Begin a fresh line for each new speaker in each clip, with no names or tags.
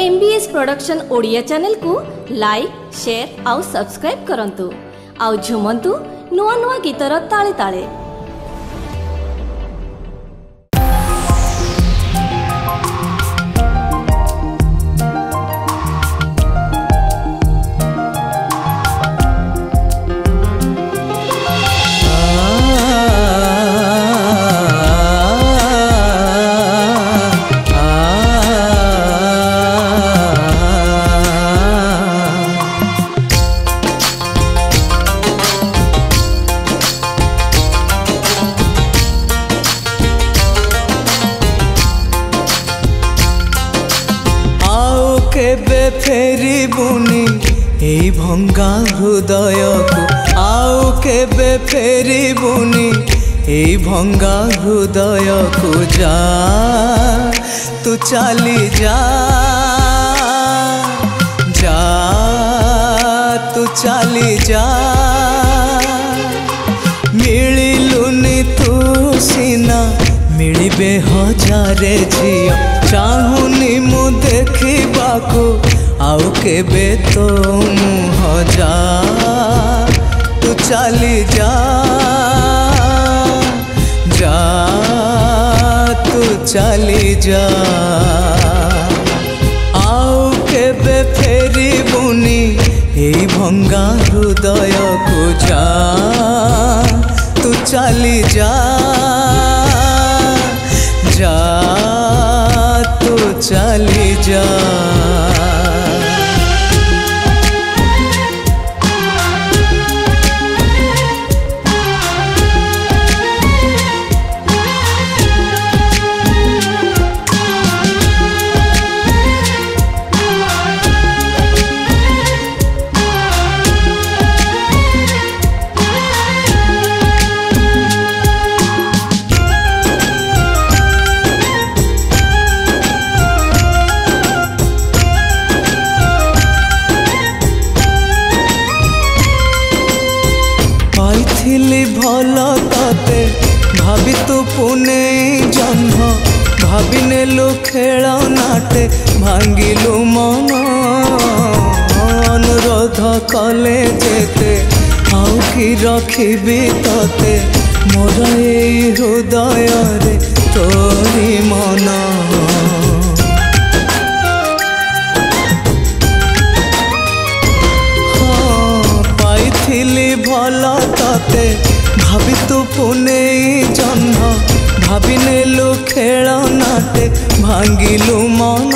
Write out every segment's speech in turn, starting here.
MBS production Odia channel को like share आउ subscribe करंतु आउ झुमंतु नुआ नुआ गीतर ताले ताले।
केबे फेरी बुनी ए भंगा हृदय को आउ केबे फेरी बुनी ए भंगा हृदय को जा तू चली जा जा तू चली जा मिलिलुनी तू सीना मिलिबे हजारे झियो चाहुनी मु देखिबाको आउ केबे तो मुह जा तू चली जा जा तू चली जा आउ केबे फेरी बुनी ए भंगा हृदय को जा तू चली जा जा तू चली जा। भल तते भाभी तू पुणे जन्म भाभी नेलु खेल नाटे भांगिलु मन अनुरोध कले जेते आउ कि रखिबी तते मोर ए हृदय रे तोरी मन भल तते भाभी तू पुणे जन्म भाभी नेलु खेल नाटे भांगिलु मन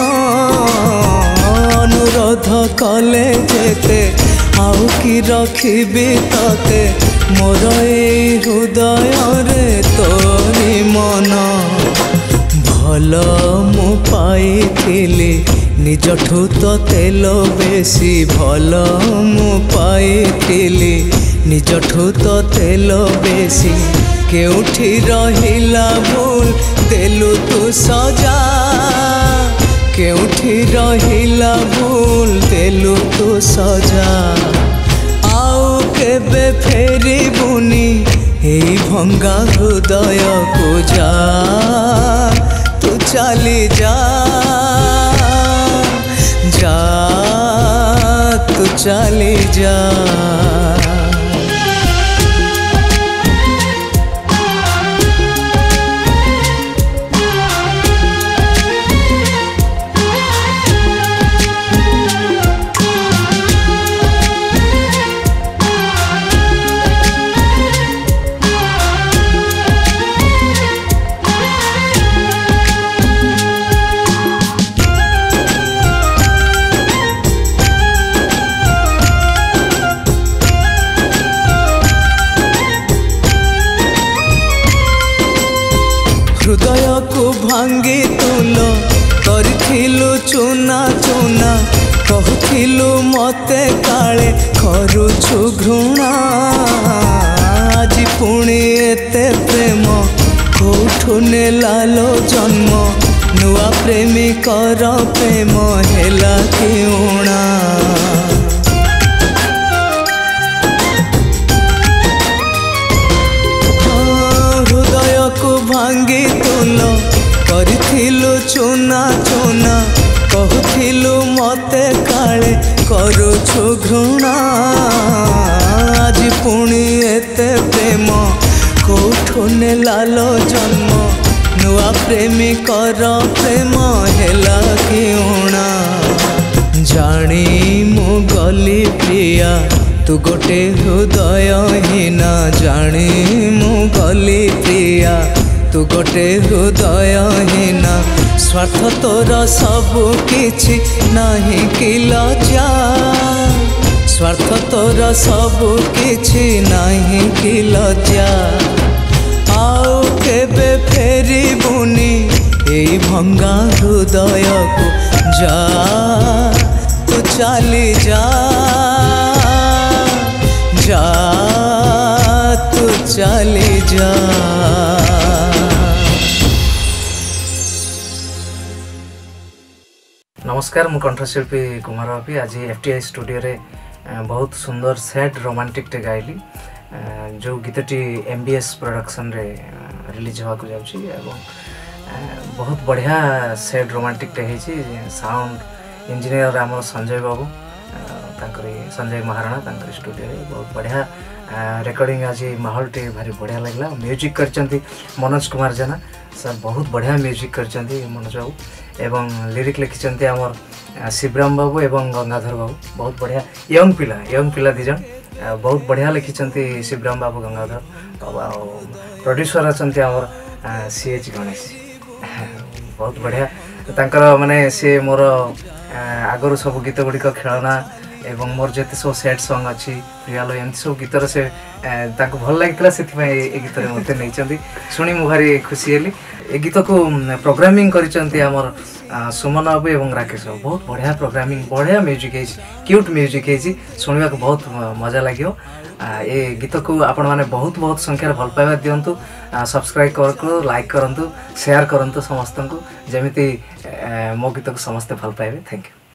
अनुरोध कले जेते आउ कि रखिबी तते मोर ए हृदय रे तोरी मन भल मु पाइथिली निजठू तो तेल बेसी भल मु पाइथिली निजठू तो तेल बेसी केउठी रहिला भूल देलु तू सजा केउठी रहिला भूल देलु तू सजा आउ केबे फेरी बुनी ए भंगा हृदय को जा तू चली जा जा तू चली जा। हृदय को भांगी तुलो करिथिलु चुना चुना कहथिलु मते काले करुछु घृणा आज पुणी एते प्रेम कोठु नेलालो जन्म नुआ प्रेमिकर प्रेम हेला किउणा हृदय को भांगी तुलो करिथिलु चुना चुना कहथिलु मते काले करुछु घृणा आज पुणी एते प्रेम कोठो नेलालो जन्म नुआ प्रेमिकर प्रेम हेला कि उणा जानी मु गली प्रिया तू गोटे हृदयहीना जानी मु गली प्रिया तू गोटे हृदयहीना स्वार्थ तोर सबु किछि नाही कि लज्जा स्वार्थ तोर सबु किछि नाही कि लज्जा आओ केबे फेरी बुनी एई भंगा हृदय को जा तू चली जा जा तू चली जा।
नमस्कार मु कंठशिल्पी कुमार बापी आज FTI स्टूडियो रे बहुत सुंदर सैड रोमांटिक टे गाइली जो गीतटी MBS प्रोडक्शन रे रिलीज होगा को जाउची एवं बहुत बढ़िया सैड रोमांटिक टे हेची साउंड इंजीनियर आम संजय बाबू तांकरी संजय महाराणा तांकरी स्टूडियो रे बहुत बढ़िया रिकॉर्डिंग आज माहौल टे भारी बढ़िया लगला म्यूजिक करचंती मनोज कुमार जना सर बहुत बढ़िया म्यूजिक करचंती मनोज बाबू एवं लिरिक लिखिचंती आमर शिवराम बाबू एवं गंगाधर बाबू बहुत बढ़िया यंग पिला दिजन बहुत बढ़िया लिखिचंती शिवराम बाबू गंगाधर बाबू प्रोड्यूसर अछंती आमर CH गणेश बहुत बढ़िया तांकर माने से मोर आगरु सब गीत गुड़िक खेलना एवं मोर जेते सब सैड सॉन्ग अच्छी प्रियालो एमती सब गीतर से ताको भल लागितला सेति पय ए गीत रे मते नैचंती सुनी मु भारी खुशी हेली ए गीत को प्रोग्रामिंग करिचंती हमर सुमन बाबू एवं राकेश बाबू बहुत बढ़िया प्रोग्रामिंग बढ़िया म्यूजिक है क्यूट म्यूजिक है सुनिबा को बहुत मजा लागियो ए गीत को आपण माने बहुत बहुत संख्या भल पाइबा दियंतु सब्सक्राइब करको लाइक करंतु शेयर करंतु समस्त को जेमिति मो गीत को समस्त भल पाइबे थैंक यू।